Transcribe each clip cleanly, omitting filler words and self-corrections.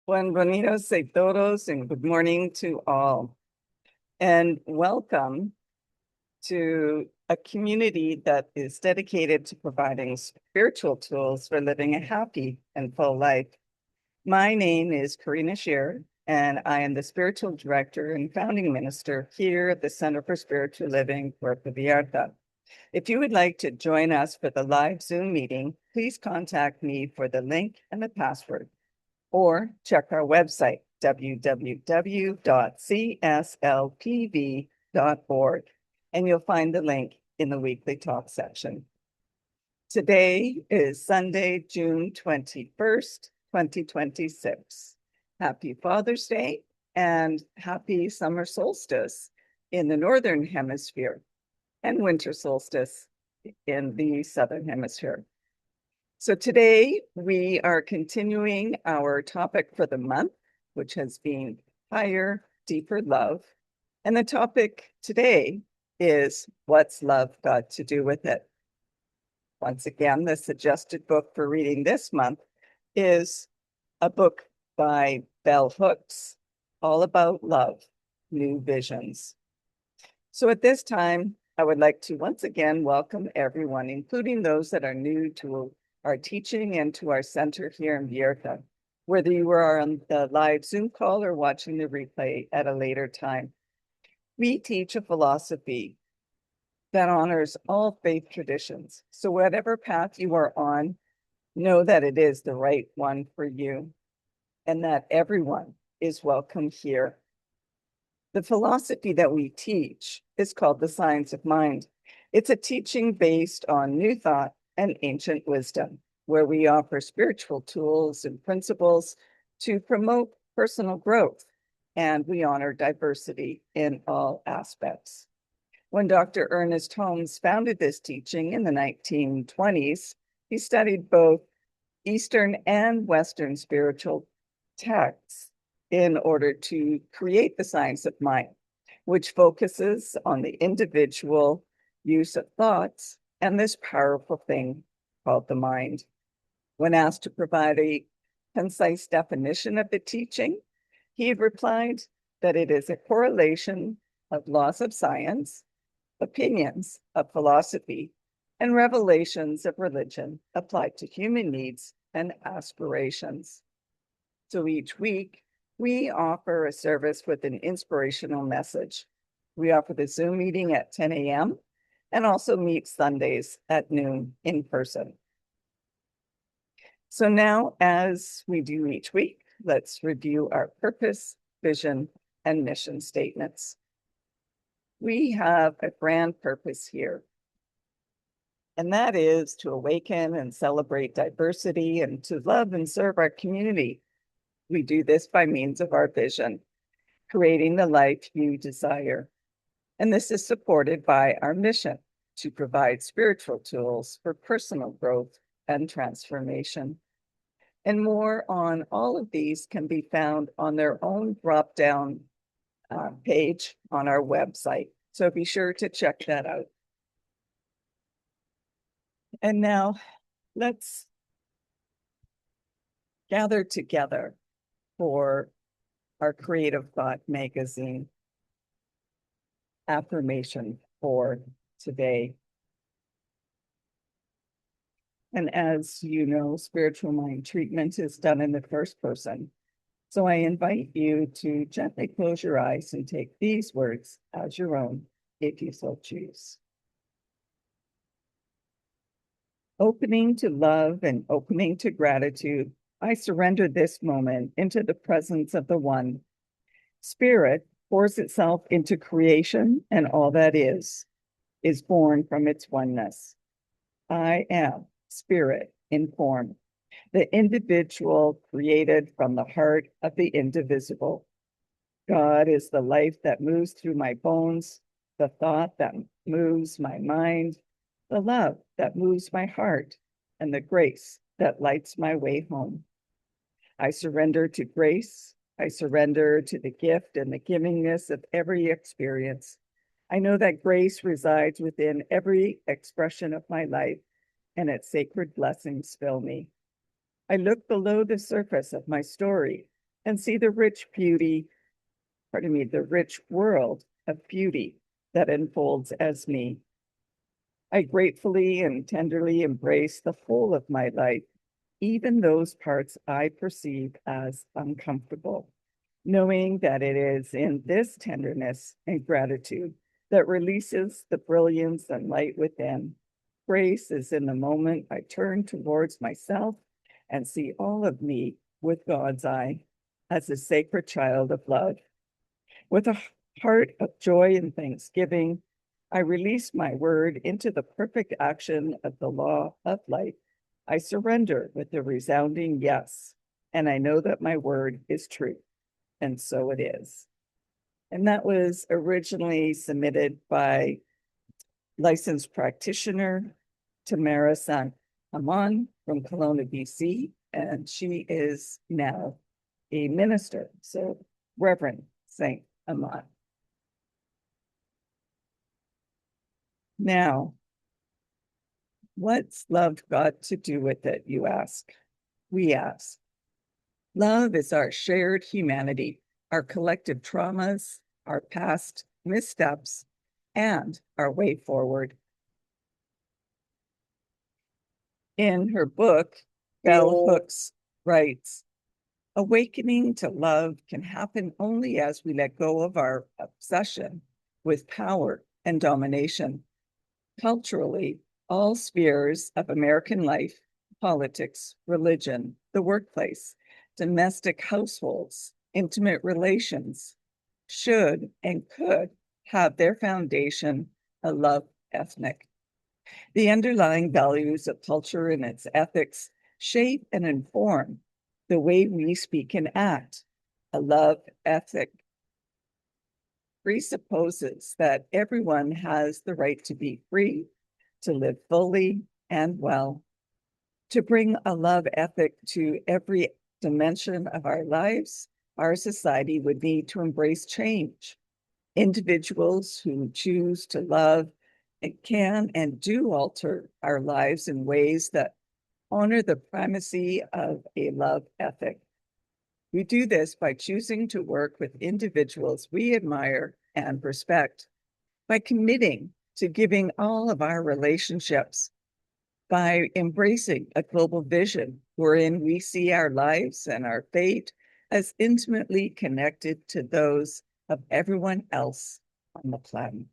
Buenos a todos and good morning to all. And welcome to a community that is dedicated to providing spiritual tools for living a happy and full life. My name is Karina Scheer, and I am the spiritual director and founding minister here at the Center for Spiritual Living Puerto Vallarta. If you would like to join us for the live Zoom meeting, please contact me for the link and the password, or check our website, www.cslpv.org, and you'll find the link in the weekly talk section. Today is Sunday, June 21st, 2026. Happy Father's Day and happy summer solstice in the Northern Hemisphere and winter solstice in the Southern Hemisphere. So today we are continuing our topic for the month, which has been higher, deeper love. And the topic today is, what's love got to do with it? Once again, the suggested book for reading this month is a book by Bell Hooks, All About Love, New Visions. So at this time, I would like to once again welcome everyone, including those that are new to our teaching and to our center here in Vallarta, whether you are on the live Zoom call or watching the replay at a later time. We teach a philosophy that honors all faith traditions. So whatever path you are on, know that it is the right one for you and that everyone is welcome here. The philosophy that we teach is called the science of mind. It's a teaching based on new thought and ancient wisdom, where we offer spiritual tools and principles to promote personal growth, and we honor diversity in all aspects. When Dr. Ernest Holmes founded this teaching in the 1920s, he studied both Eastern and Western spiritual texts in order to create the science of mind, which focuses on the individual use of thoughts and this powerful thing called the mind. When asked to provide a concise definition of the teaching, he replied that it is a correlation of laws of science, opinions of philosophy, and revelations of religion applied to human needs and aspirations. So each week, we offer a service with an inspirational message. We offer the Zoom meeting at 10 a.m. and also meet Sundays at noon in person. So now, as we do each week, let's review our purpose, vision, and mission statements. We have a grand purpose here, and that is to awaken and celebrate diversity and to love and serve our community. We do this by means of our vision, creating the life you desire. And this is supported by our mission to provide spiritual tools for personal growth and transformation. And more on all of these can be found on their own drop-down page on our website. So be sure to check that out. And now let's gather together for our Creative Thought magazine affirmation for today. And as you know, spiritual mind treatment is done in the first person. So I invite you to gently close your eyes and take these words as your own, if you so choose. Opening to love and opening to gratitude, I surrender this moment into the presence of the One. Spirit pours itself into creation, and all that is born from its oneness. I am spirit in form, the individual created from the heart of the indivisible. God is the life that moves through my bones, the thought that moves my mind, the love that moves my heart, and the grace that lights my way home. I surrender to grace. I surrender to the gift and the givingness of every experience. I know that grace resides within every expression of my life, and its sacred blessings fill me. I look below the surface of my story and see the rich beauty, the rich world of beauty that unfolds as me. I gratefully and tenderly embrace the whole of my life, even those parts I perceive as uncomfortable, knowing that it is in this tenderness and gratitude that releases the brilliance and light within. Grace is in the moment I turn towards myself and see all of me with God's eye as a sacred child of love. With a heart of joy and thanksgiving, I release my word into the perfect action of the law of life. I surrender with a resounding yes, and I know that my word is true, and so it is. And that was originally submitted by licensed practitioner Tamara San Amon from Kelowna, BC, and she is now a minister. So, Reverend Saint Amon. Now, what's love got to do with it, you ask? We ask. Love is our shared humanity, our collective traumas, our past missteps, and our way forward. In her book, Bell Hooks writes, awakening to love can happen only as we let go of our obsession with power and domination. Culturally, all spheres of American life, politics, religion, the workplace, domestic households, intimate relations, should and could have their foundation a love ethic. The underlying values of culture and its ethics shape and inform the way we speak and act. A love ethic presupposes that everyone has the right to be free, to live fully and well. To bring a love ethic to every dimension of our lives, our society would need to embrace change. Individuals who choose to love can and do alter our lives in ways that honor the primacy of a love ethic. We do this by choosing to work with individuals we admire and respect, by committing to giving all of our relationships, by embracing a global vision wherein we see our lives and our fate as intimately connected to those of everyone else on the planet.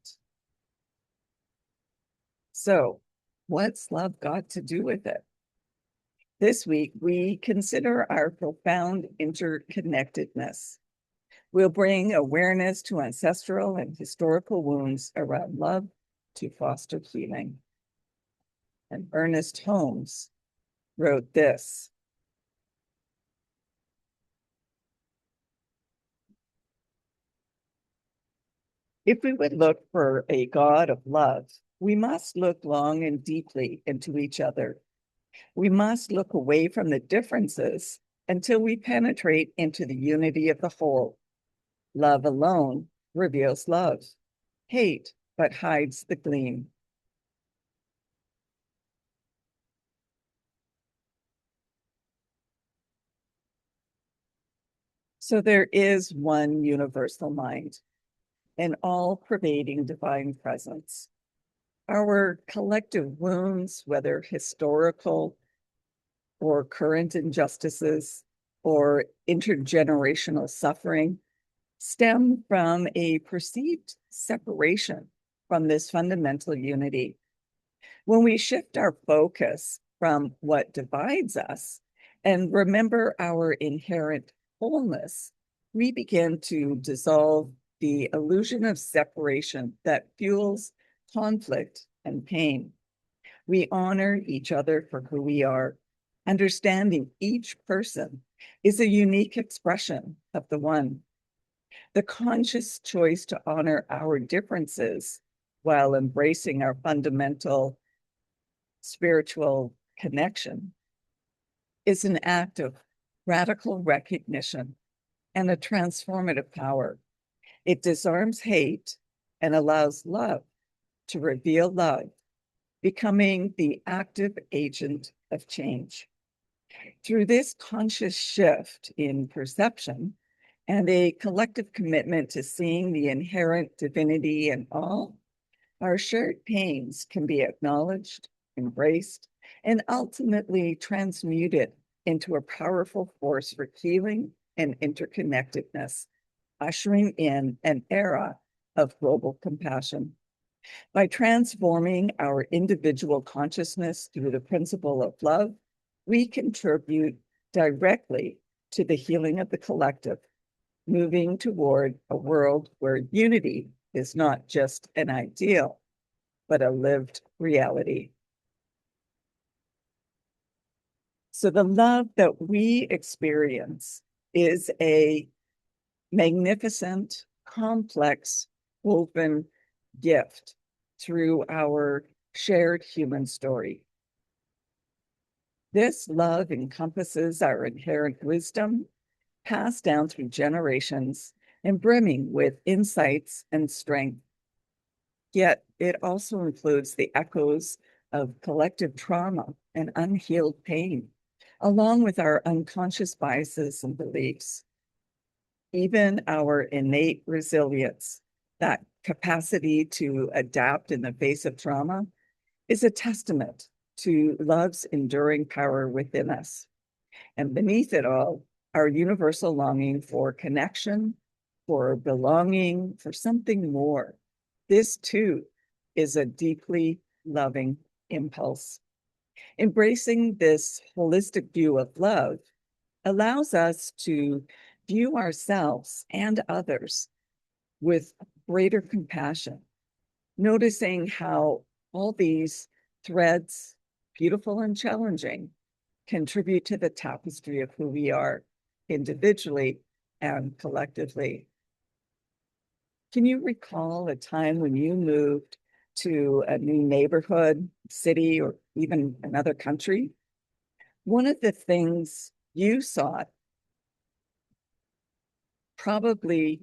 So, what's love got to do with it? This week, we consider our profound interconnectedness. We'll bring awareness to ancestral and historical wounds around love to foster healing. And Ernest Holmes wrote this: if we would look for a God of love, we must look long and deeply into each other. We must look away from the differences until we penetrate into the unity of the whole. Love alone reveals love. Hate but hides the gleam. So there is one universal mind, an all-pervading divine presence. Our collective wounds, whether historical or current injustices or intergenerational suffering, stem from a perceived separation from this fundamental unity. When we shift our focus from what divides us and remember our inherent wholeness, we begin to dissolve the illusion of separation that fuels conflict and pain. We honor each other for who we are. Understanding each person is a unique expression of the one. The conscious choice to honor our differences while embracing our fundamental spiritual connection is an act of radical recognition and a transformative power. It disarms hate and allows love to reveal love, becoming the active agent of change. Through this conscious shift in perception and a collective commitment to seeing the inherent divinity in all, our shared pains can be acknowledged, embraced, and ultimately transmuted into a powerful force for healing and interconnectedness, ushering in an era of global compassion. By transforming our individual consciousness through the principle of love, we contribute directly to the healing of the collective, moving toward a world where unity is not just an ideal, but a lived reality. So the love that we experience is a magnificent, complex, woven gift through our shared human story. This love encompasses our inherent wisdom, passed down through generations and brimming with insights and strength. Yet it also includes the echoes of collective trauma and unhealed pain, along with our unconscious biases and beliefs. Even our innate resilience, that capacity to adapt in the face of trauma, is a testament to love's enduring power within us. And beneath it all, our universal longing for connection, for belonging, for something more. This too is a deeply loving impulse. Embracing this holistic view of love allows us to view ourselves and others with greater compassion, noticing how all these threads, beautiful and challenging, contribute to the tapestry of who we are individually and collectively. Can you recall a time when you moved to a new neighborhood, city, or even another country? One of the things you sought probably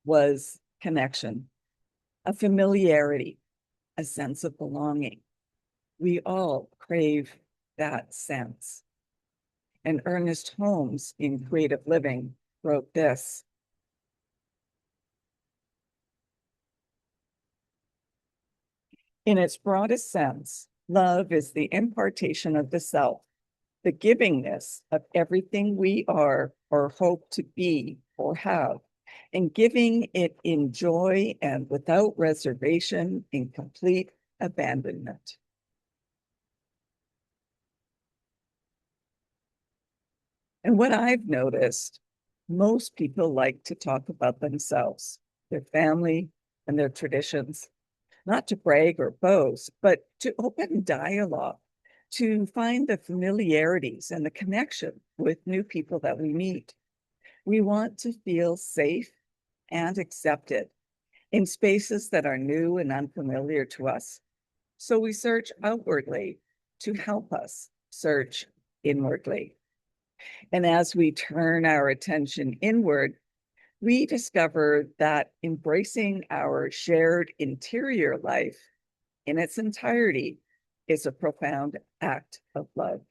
was connection, a familiarity, a sense of belonging. We all crave that sense. And Ernest Holmes in Creative Living wrote this: in its broadest sense, love is the impartation of the self, the givingness of everything we are or hope to be or have, and giving it in joy and without reservation, in complete abandonment. And what I've noticed, most people like to talk about themselves, their family, and their traditions, not to brag or boast, but to open dialogue, to find the familiarities and the connection with new people that we meet. We want to feel safe and accepted in spaces that are new and unfamiliar to us. So we search outwardly to help us search inwardly. And as we turn our attention inward, we discover that embracing our shared interior life in its entirety is a profound act of love.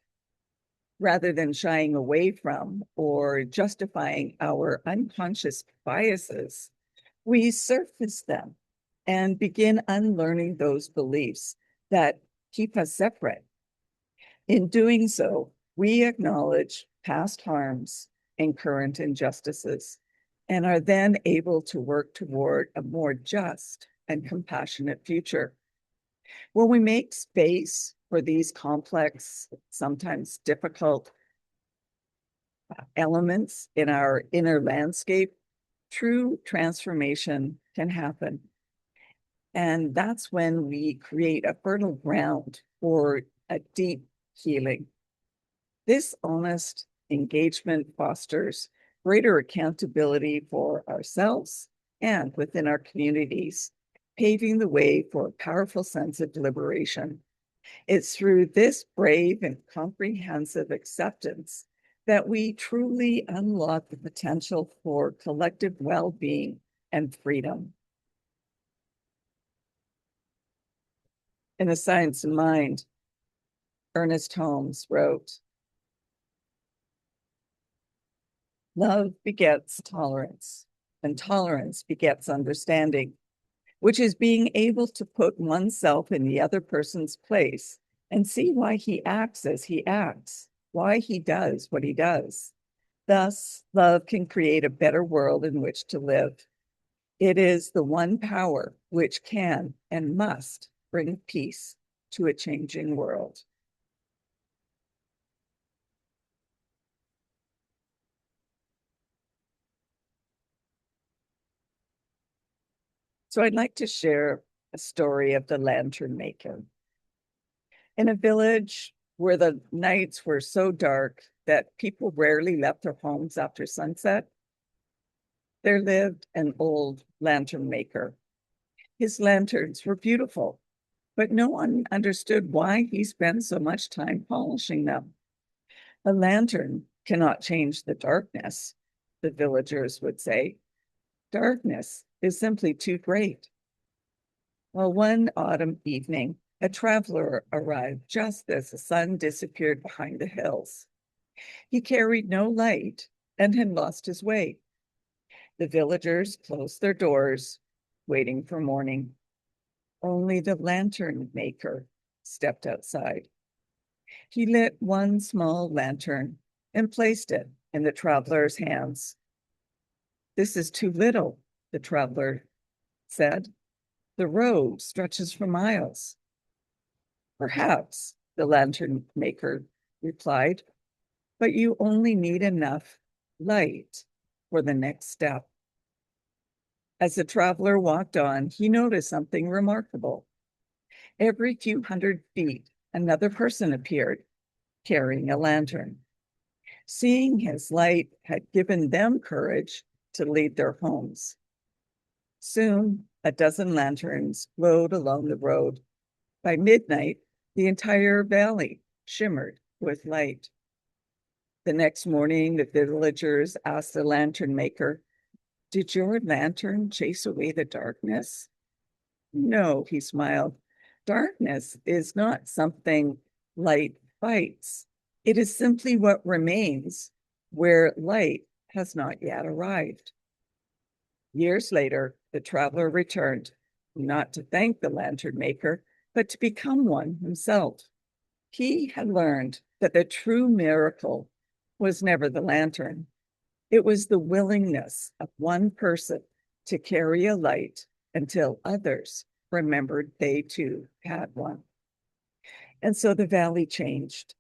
Rather than shying away from or justifying our unconscious biases, we surface them and begin unlearning those beliefs that keep us separate. In doing so, we acknowledge past harms and current injustices, and are then able to work toward a more just and compassionate future. When we make space for these complex, sometimes difficult elements in our inner landscape, true transformation can happen. And that's when we create a fertile ground for a deep healing. This honest engagement fosters greater accountability for ourselves and within our communities, paving the way for a powerful sense of liberation. It's through this brave and comprehensive acceptance that we truly unlock the potential for collective well-being and freedom. In The Science of Mind, Ernest Holmes wrote, Love begets tolerance, and tolerance begets understanding, which is being able to put oneself in the other person's place and see why he acts as he acts, why he does what he does. Thus, love can create a better world in which to live. It is the one power which can and must bring peace to a changing world. So I'd like to share a story of the lantern maker. In a village where the nights were so dark that people rarely left their homes after sunset, there lived an old lantern maker. His lanterns were beautiful, but no one understood why he spent so much time polishing them. A lantern cannot change the darkness, the villagers would say. Darkness is simply too great. Well, one autumn evening, a traveler arrived just as the sun disappeared behind the hills. He carried no light and had lost his way. The villagers closed their doors, waiting for morning. Only the lantern maker stepped outside. He lit one small lantern and placed it in the traveler's hands. "This is too little," the traveler said. "The road stretches for miles." "Perhaps," the lantern maker replied, "but you only need enough light for the next step." As the traveler walked on, he noticed something remarkable. Every few hundred feet, another person appeared, carrying a lantern. Seeing his light had given them courage to leave their homes. Soon, a dozen lanterns glowed along the road. By midnight, the entire valley shimmered with light. The next morning, the villagers asked the lantern maker, "Did your lantern chase away the darkness?" "No," he smiled. "Darkness is not something light fights. It is simply what remains where light has not yet arrived." Years later, the traveler returned, not to thank the lantern maker, but to become one himself. He had learned that the true miracle was never the lantern. It was the willingness of one person to carry a light until others remembered they too had one. And so the valley changed.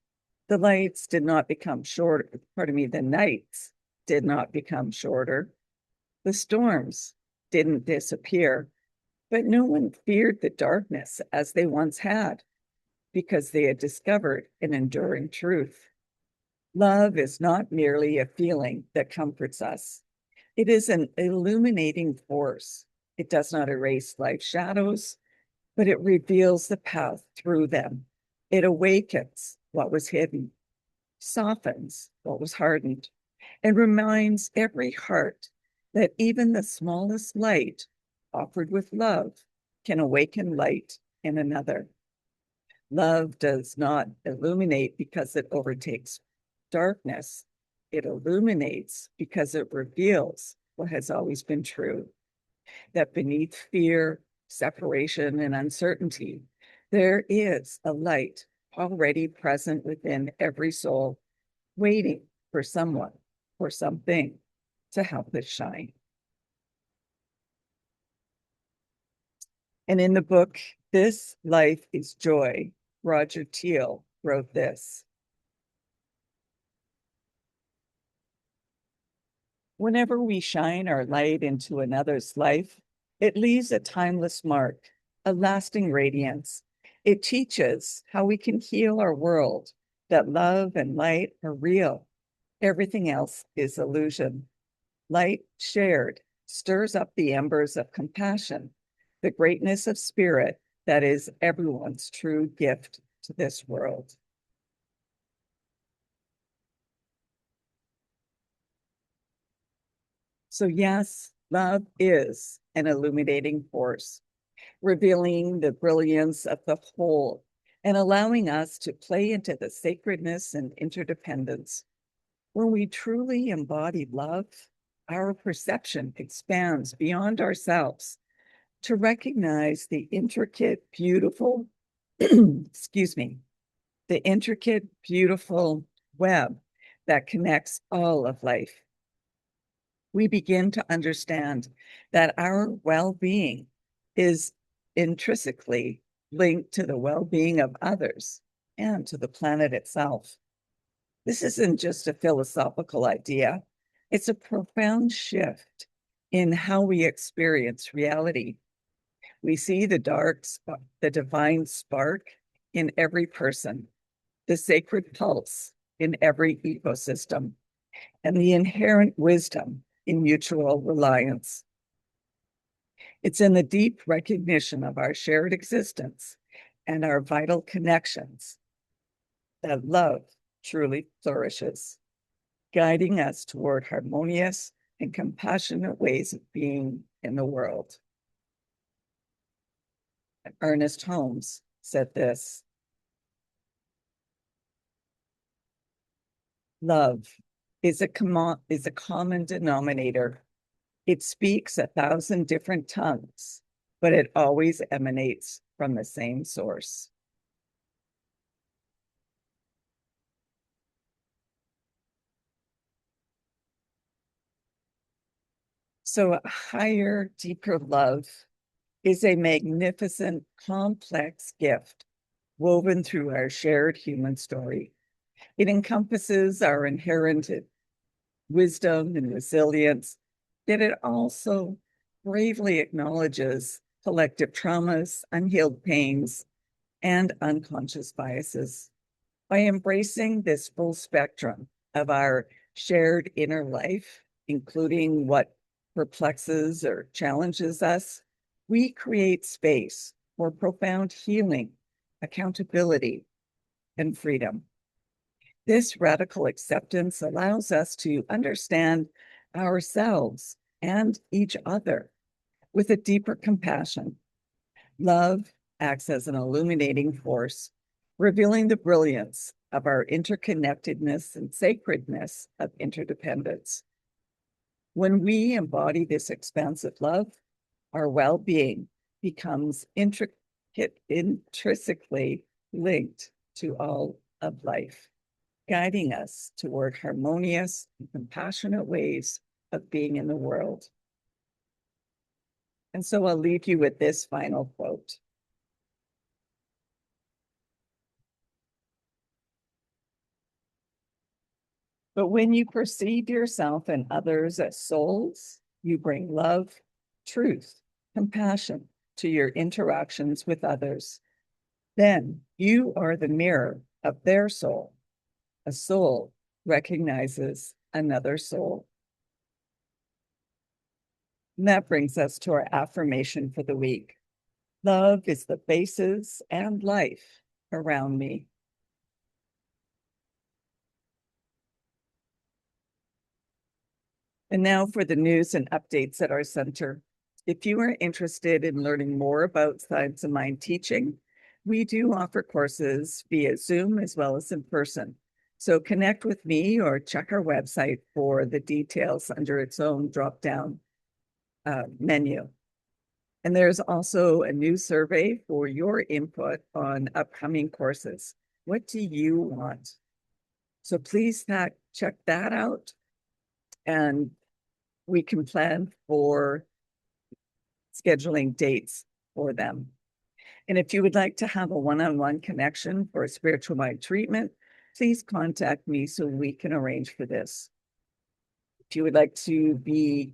The lights did not become shorter. The nights did not become shorter. The storms didn't disappear, but no one feared the darkness as they once had, because they had discovered an enduring truth. Love is not merely a feeling that comforts us. It is an illuminating force. It does not erase life's shadows, but it reveals the path through them. It awakens what was hidden, softens what was hardened, and reminds every heart that even the smallest light offered with love can awaken light in another. Love does not illuminate because it overtakes darkness. It illuminates because it reveals what has always been true, that beneath fear, separation, and uncertainty, there is a light already present within every soul, waiting for someone or something to help it shine. And in the book, This Life is Joy, Roger Teal wrote this: "Whenever we shine our light into another's life, it leaves a timeless mark, a lasting radiance. It teaches how we can heal our world, that love and light are real. Everything else is illusion. Light shared stirs up the embers of compassion, the greatness of spirit that is everyone's true gift to this world." So yes, love is an illuminating force, revealing the brilliance of the whole and allowing us to play into the sacredness and interdependence. When we truly embody love, our perception expands beyond ourselves to recognize the intricate, beautiful, excuse me, the intricate, beautiful web that connects all of life. We begin to understand that our well-being is intrinsically linked to the well-being of others and to the planet itself. This isn't just a philosophical idea, it's a profound shift in how we experience reality. We see the divine spark in every person, the sacred pulse in every ecosystem, and the inherent wisdom in mutual reliance. It's in the deep recognition of our shared existence and our vital connections that love truly flourishes, guiding us toward harmonious and compassionate ways of being in the world. Ernest Holmes said this: love is a common denominator. It speaks 1,000 different tongues, but it always emanates from the same source. So a higher, deeper love is a magnificent, complex gift woven through our shared human story. It encompasses our inherent wisdom and resilience, yet it also bravely acknowledges collective traumas, unhealed pains, and unconscious biases. By embracing this full spectrum of our shared inner life, including what perplexes or challenges us, we create space for profound healing, accountability, and freedom. This radical acceptance allows us to understand ourselves and each other with a deeper compassion. Love acts as an illuminating force, revealing the brilliance of our interconnectedness and sacredness of interdependence. When we embody this expansive love, our well-being becomes intrinsically linked to all of life, guiding us toward harmonious and compassionate ways of being in the world. And so I'll leave you with this final quote. But when you perceive yourself and others as souls, you bring love, truth, compassion to your interactions with others. Then you are the mirror of their soul. A soul recognizes another soul. And that brings us to our affirmation for the week. Love is the basis and life around me. And now for the news and updates at our center. If you are interested in learning more about Science of Mind teaching, we do offer courses via Zoom as well as in person. So connect with me or check our website for the details under its own drop-down menu. And there's also a new survey for your input on upcoming courses. What do you want? So please check that out, and we can plan for scheduling dates for them. And if you would like to have a one-on-one connection for a spiritual mind treatment, please contact me so we can arrange for this. If you would like to be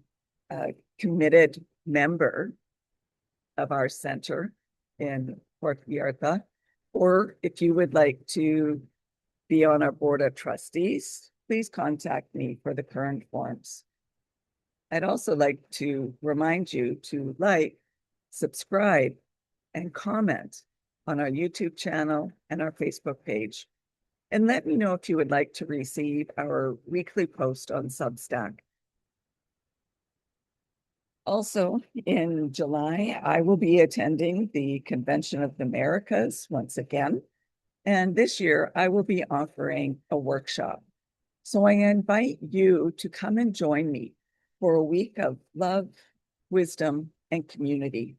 a committed member of our center in Puerto Vallarta, or if you would like to be on our board of trustees, please contact me for the current forms. I'd also like to remind you to like, subscribe, and comment on our YouTube channel and our Facebook page. And let me know if you would like to receive our weekly post on Substack. Also, in July, I will be attending the Convention of the Americas once again. And this year, I will be offering a workshop. So I invite you to come and join me for a week of love, wisdom, and community.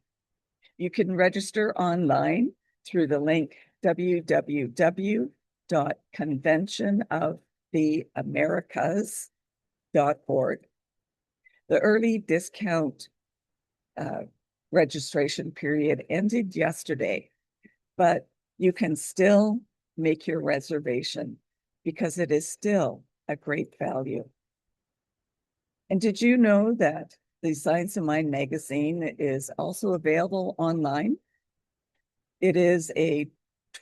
You can register online through the link www.conventionoftheamericas.org. The early discount registration period ended yesterday, but you can still make your reservation because it is still a great value. And did you know that the Science of Mind magazine is also available online? It is a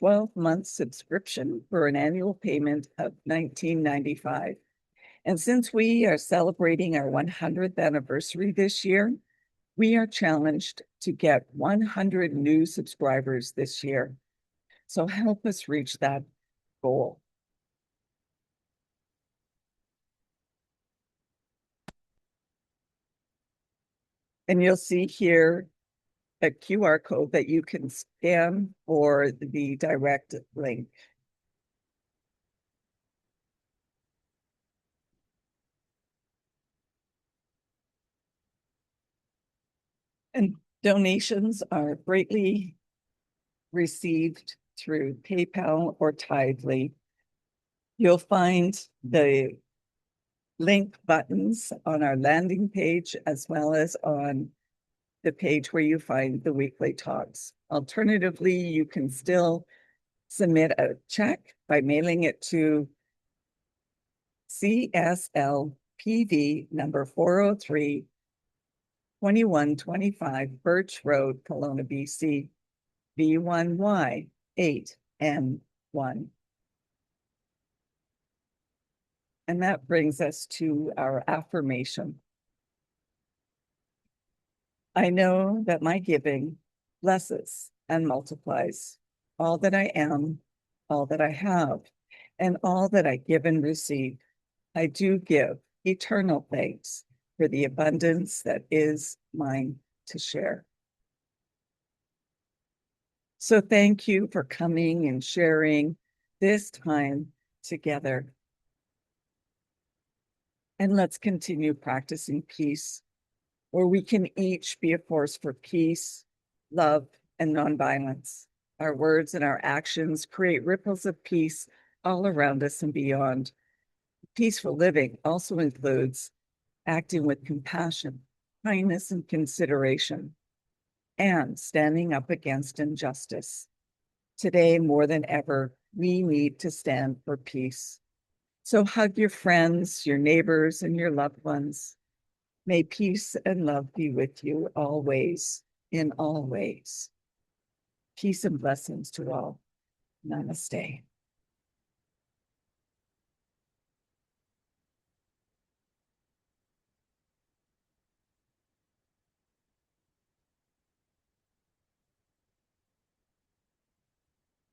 12-month subscription for an annual payment of $19.95. And since we are celebrating our 100th anniversary this year, we are challenged to get 100 new subscribers this year. So help us reach that goal. And you'll see here a QR code that you can scan for the direct link. And donations are greatly received through PayPal or Tidely. You'll find the link buttons on our landing page as well as on the page where you find the weekly talks. Alternatively, you can still submit a check by mailing it to CSLPV number 403, 2125 Birch Road, Kelowna, BC, B1Y8N1. And that brings us to our affirmation. I know that my giving blesses and multiplies all that I am, all that I have, and all that I give and receive. I do give eternal thanks for the abundance that is mine to share. So thank you for coming and sharing this time together. And let's continue practicing peace, where we can each be a force for peace, love, and nonviolence. Our words and our actions create ripples of peace all around us and beyond. Peaceful living also includes acting with compassion, kindness, and consideration, and standing up against injustice. Today, more than ever, we need to stand for peace. So hug your friends, your neighbors, and your loved ones. May peace and love be with you always, in all ways. Peace and blessings to all. Namaste.